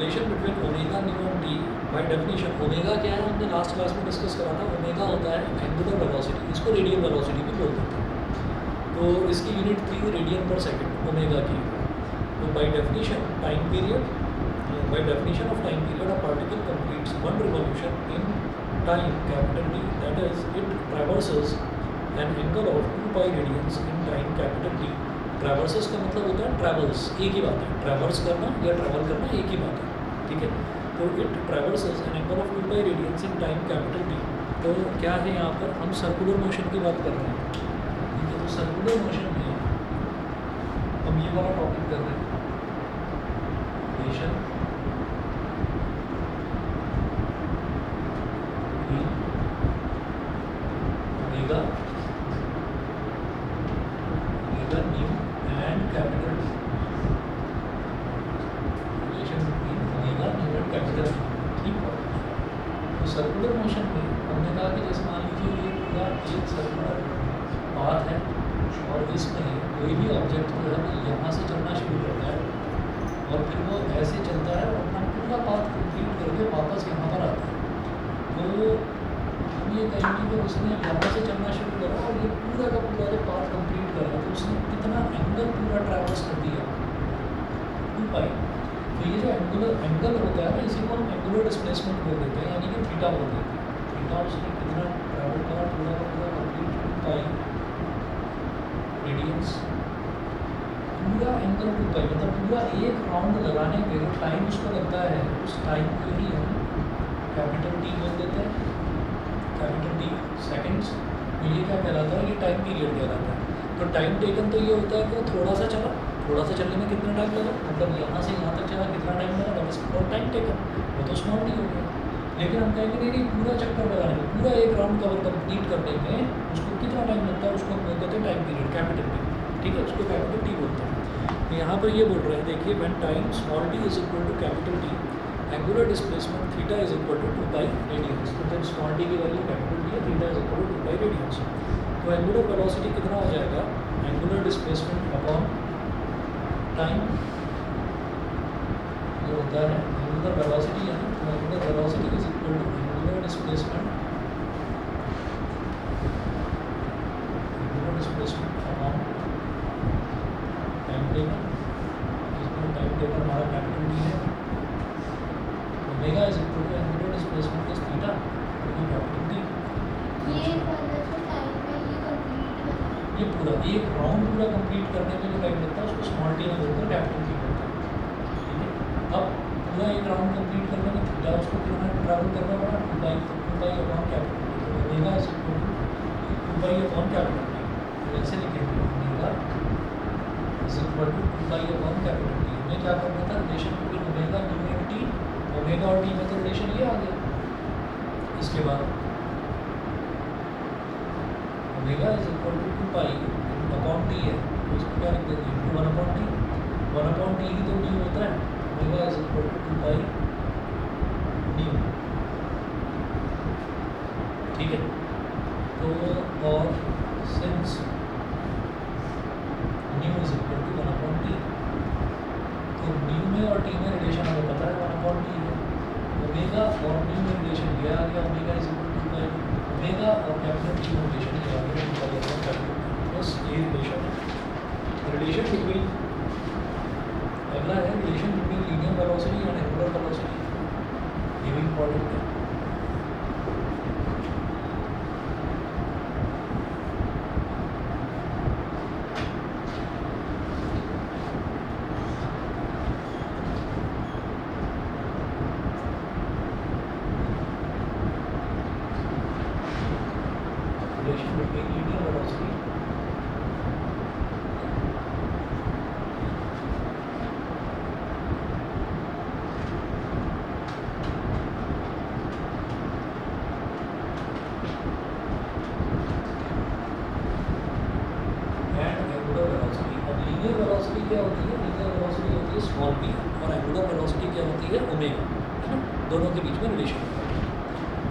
Relation between omega nu and T by definition omega क्या है हमने लास्ट क्लास में डिस्कस करा था। ओमेगा होता है एंगुलर वेलोसिटी, इसको रेडियल वेलोसिटी भी बोल देते हैं। तो इसकी यूनिट थी रेडियन पर सेकंड ओमेगा की। तो by definition time period, by definition of time period a particle completes one revolution in time capital T, that is it traverses an angle of 2 pi radians in time capital T. Traverses का मतलब होता है travels, एक ही बात है, traverse करना या travel करना एक ही बात है, ठीक है। तो it traverses an angle of 2 pi radians in time capital T. तो क्या है यहाँ पर हम सर्कुलर मोशन की बात कर रहे हैं, ठीक है। तो सर्कुलर मोशन में हम ये वाला टॉपिक कर रहे हैं, relation omega nu and capital T, relation between omega nu and capital T, ठीक है। तो सर्कुलर मोशन में हमने कहा कि जैसे मान लीजिए ये पूरा एक सर्कुलर पाथ है और इसमें कोई भी ऑब्जेक्ट जो है वो यहाँ से चलना शुरू करता है और फिर वो ऐसे चलता है और अपना पूरा पाथ कंप्लीट करके वापस यहाँ पर आता है। तो हम ये कहेंगे कि उसने यहाँ से चलना शुरू करा और ये पूरा का पूरा जो पाथ कंप्लीट करा तो उसने कितना एंगल पूरा ट्रैवर्स कर दिया, 2 पाई। तो ये जो एंगल होता है ना, इसी को हम एंगुलर डिस्प्लेसमेंट बोल देते हैं, यानी कि थीटा बोल देते हैं। थीटा उसने कितना ट्रैवल करा, पूरा का पूरा कंप्लीट 2 पाई रेडियंस, पूरा एंगल 2 पाई, मतलब पूरा एक राउंड लगाने पे जो टाइम उसको लगता है उस टाइम को ही हम कैपिटल टी बोल देते हैं, कैपिटल टी सेकेंड्स। तो ये क्या कहलाता है, ये टाइम पीरियड कहलाता है। तो टाइम टेकन तो ये होता है कि वो थोड़ा सा चला, थोड़ा सा चलने में कितना टाइम लगा, मतलब यहाँ से यहाँ तक चला कितना टाइम लगा, that is called time taken. वो तो स्मॉल टी हो गया। लेकिन हम कहेंगे नहीं, पूरा चक्कर लगाने में, पूरा एक राउंड कवर कंप्लीट करने में उसको कितना टाइम लगता है, उसको हम बोल देते हैं टाइम पीरियड, कैपिटल टी, ठीक है। उसको कैपिटल टी बोलते हैं। तो यहाँ पर ये बोल रहे हैं, देखिए when time small T is equal to capital T, angular displacement theta is equal to 2 pi radians. तो जब स्मॉल टी की वैल्यू कैपिटल टी है, theta is equal to 2 pi radians. तो एंगुलर वेलोसिटी कितना हो जाएगा, एंगुलर डिस्प्लेसमेंट अपॉन टाइम जो होता है एंगुलर वेलोसिटी, यानी angular velocity is equal to angular displacement upon time taken, जिसमें टाइम टेकन हमारा कैपिटल टी है। Omega is equal to angular displacement is theta, क्योंकि कैपिटल टी ये पूरा एक राउंड पूरा कंप्लीट करने में जो टाइम लगता है उसको स्मॉल टी में बोलकर कैपिटल टी बोलते हैं, ठीक है। अब पूरा एक राउंड कंप्लीट करने में थीटा उसको कितना ट्रैवल करना पड़ा, 2 पाई अपॉन कैपिटल टी। तो omega is equal to 2 pi upon capital T. तो ऐसे लिखेंगे, omega is equal to 2 pi upon capital T. हमें क्या करना था, relation between omega nu and T, omega और टी में तो रिलेशन ये आ गया। इसके बाद omega is equal to 2 pi upon T है, तो इसको क्या लिख देंगे, 1 अपॉन टी। 1 अपॉन टी ही तो न्यू होता है, omega is equal to 2 pi nu, ठीक है। तो और since nu is equal to 1 upon T, तो न्यू में और टी में रिलेशन हमें पता है 1 अपॉन टी है। ओमेगा और न्यू में रिलेशन ये आ गया, omega is equal to 2 pi, omega और कैपिटल टी में रिलेशन ये आ गया 2 पाई अपॉन कैपिटल टी। बस ये रिलेशन है। रिलेशन बिटवीन, अगला है relation between linear velocity and angular velocity, ये भी इम्पोर्टेंट है। Relation between linear velocity linear velocity क्या होती है, लीनियर वेलोसिटी होती है स्मॉल p और एंगुलर वेलोसिटी क्या होती है ओमेगा, है ना। दोनों के बीच में रिलेशन होता है।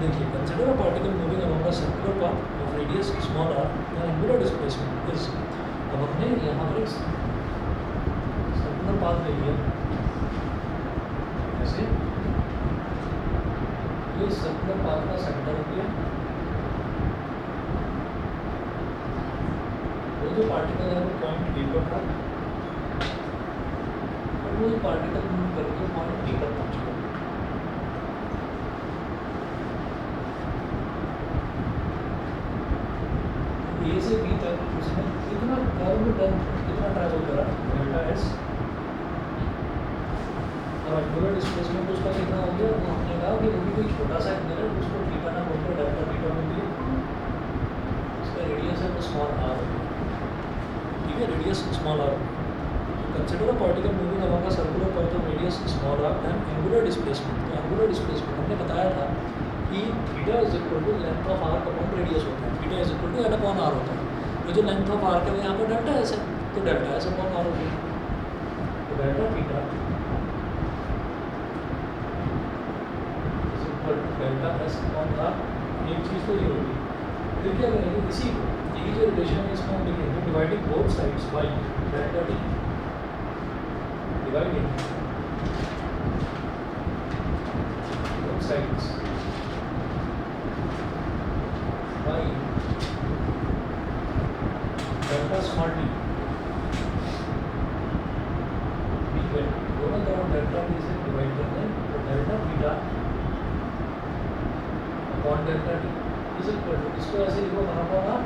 देखिए, consider a particle moving along a circular path of radius small r, the angular displacement is, अब हमने यहाँ पर एक सर्कुलर पाथ ले लिया से ये सर्कुलर पाथ का सेंटर हो गया। वो जो पार्टिकल है वो पॉइंट बी पर था और वो पार्टिकल मूव करके पॉइंट बी पर पहुंच गया। ए से बी तक उसने कितना कर्व लेंथ कितना ट्रैवल करा, डेल्टा एस, और एंगुलर डिस्प्लेसमेंट उसका कितना हो गया। वो हमने कहा कि वो भी कोई छोटा सा एंगल है, उसको थीटा ना बोलकर डेल्टा थीटा बोल दिया। उसका रेडियस है वो स्मॉल आर, ठीक है, radius small R. Consider a particle moving along a circular path of radius small R and angular displacement. तो एंगुलर डिस्प्लेसमेंट हमने बताया था कि theta is equal to length of arc upon radius होता है। Theta is equal to L upon R होता है। तो जो लेंथ ऑफ आर्क है वो यहाँ पर डेल्टा एस है, तो डेल्टा एस अपॉन आर हो गया। तो delta theta delta S upon R, एक चीज़ तो ये होगी। फिर क्या करेंगे, इसी को यही जो रिलेशन है इसको हम लिखेंगे dividing both sides by delta T, dividing both sides by delta small T. ठीक है, दोनों तरफ डेल्टा टी से डिवाइड करते हैं, तो delta theta upon delta T is equal to, इसको ऐसे लिखो one upon R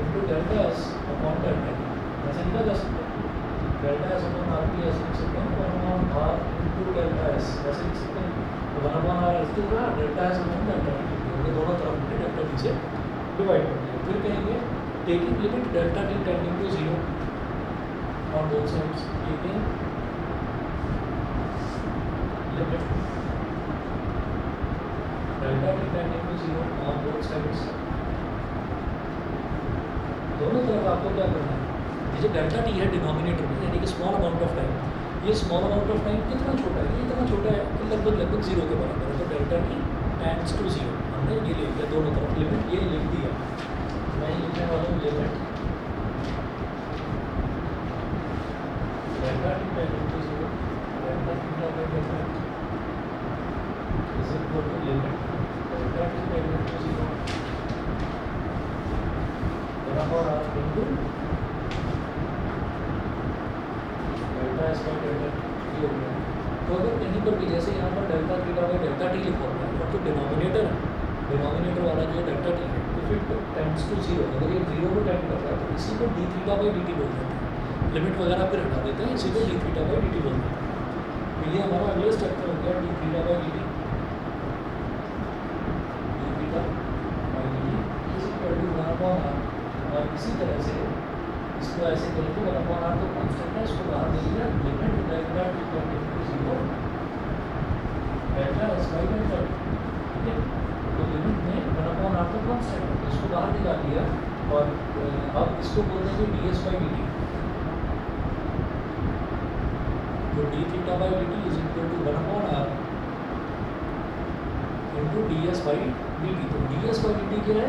into delta S upon delta T. ऐसे लिखा जा सकता है, डेल्टा एस अपॉन आर भी ऐसे लिख सकते हैं, one upon R into delta S ऐसे लिख सकते हैं। तो वन अपॉन आर ऐसे लिखा, delta S upon delta T, तो दोनों तरफ में डेल्टा टी से डिवाइड कर दिया। फिर कहेंगे taking limit delta T tending to zero on both sides, taking limit delta T tending to zero on both sides. दोनों तरफ आपको क्या करना है, ये जो डेल्टा टी है डिनोमिनेटर में, यानी कि स्मॉल अमाउंट ऑफ टाइम, ये स्मॉल अमाउंट ऑफ टाइम कितना छोटा है, ये इतना छोटा है कि लगभग जीरो के बराबर है। तो delta T tends to zero, हमने ये ले लिया दोनों तरफ लिमिट, ये लिख दिया। मैं लिखने वाला हूँ limit delta T tending to zero, delta theta by delta is equal to limit delta T tending to zero बराबर R into delta S by delta T हो गया। तो अगर कहीं पर भी जैसे यहाँ पर delta theta by delta T लिखा हुआ है, और जो डिनोमिनेटर वाला जो डेल्टा टी है, तो फिर टेंड्स टू जीरो, अगर ये जीरो को टेंड कर रहा है तो इसी को D theta by D T बोल देते हैं। लिमिट वगैरह फिर हटा देते हैं, इसी को D theta by D T बोल देते हैं। तो ये हमारा अगले स्ट्रक्चर हो गया D theta by D T, D theta by D T is equal to one upon R. और इसी तरह से इसको ऐसे करेंगे, वन अपॉन आर तो कांस्टेंट है, इसको बाहर दे दिया, limit delta T tending to zero delta S by delta T. ठीक है, तो लिमिट में वन अपॉन आर तो कांस्टेंट है, इसको बाहर निकाल दिया और अब इसको बोल देंगे D S by D T. तो D theta by D T is equal to one upon R into D S by D T. तो D S by D T क्या है,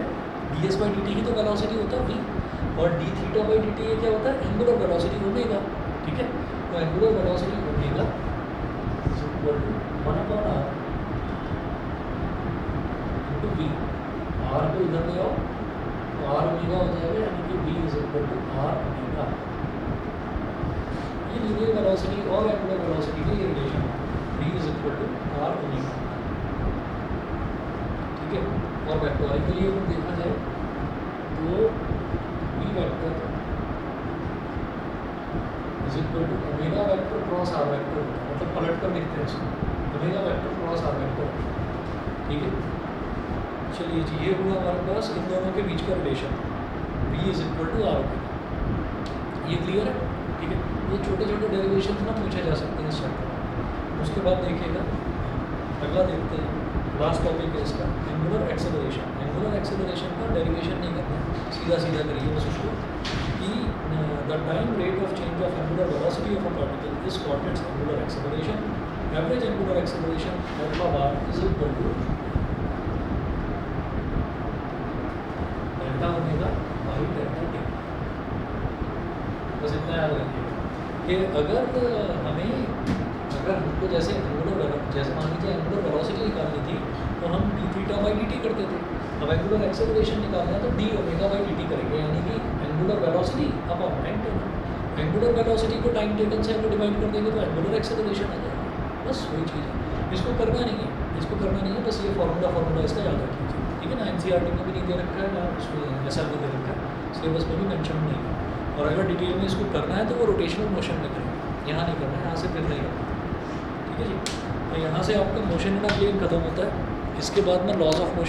D S by D T ही तो velocity होता है v, और D theta by D T ये क्या होता है, एंगुलर वेलोसिटी ओमेगा। ठीक है, तो angular velocity omega is equal to one upon R into V. R को इधर ले आओ तो आर ओमेगा हो जाएगा, यानी कि v is equal to R omega. ये लीनियर वेलोसिटी और एंगुलर वेलोसिटी का ये रिलेशन है, v is equal to R omega. ठीक है, और वेक्टोरिकली अगर देखा जाए तो v vector is equal to omega vector cross R vector होता है, मतलब पलट कर लिखते हैं इसको, omega vector cross R vector. ठीक है, चलिए जी, ये हुआ हमारे पास इन दोनों के बीच का relation, v is equal to R omega. ये क्लियर है? ठीक है, ये छोटे छोटे डेरिवेशन ना पूछे जा सकते हैं इस चैप्टर में। उसके बाद देखिएगा, अगला देखते हैं, लास्ट टॉपिक है इसका एंगुलर एक्सेलरेशन। एंगुलर एक्सेलरेशन का डेरिवेशन नहीं करना है, सीधा सीधा करिए बस उसको कि the time rate of change of angular velocity of a particle is called its angular acceleration. Average angular acceleration delta bar is equal to delta omega by delta T. बस इतना याद रखिएगा कि अगर अगर हमको जैसे मान लीजिए एंगुलर वेलोसिटी निकालनी थी तो हम D theta by D T करते थे। अब एंगुलर एक्सेलरेशन निकालना है तो D omega by D T करेंगे, यानी कि angular velocity upon time taken. Angular velocity को टाइम टेकन से अगर डिवाइड कर देंगे तो एंगुलर एक्सेलरेशन आ जाएगा। बस वही चीज़ है, इसको करना नहीं है, बस ये फार्मूला इसका याद रख लीजिए, ठीक है ना। एनसीईआरटी में भी नहीं दे रखा है ना उसमें एसआर में दे रखा है, सिलेबस में भी मेंशन नहीं है। और अगर डिटेल में इसको करना है तो वो रोटेशनल मोशन में करें, यहाँ नहीं करना है, यहाँ से फिर नहीं करना, ठीक है जी। तो यहाँ से आपका मोशन इन अ प्लेन खत्म होता है। इसके बाद में लॉज ऑफ मोशन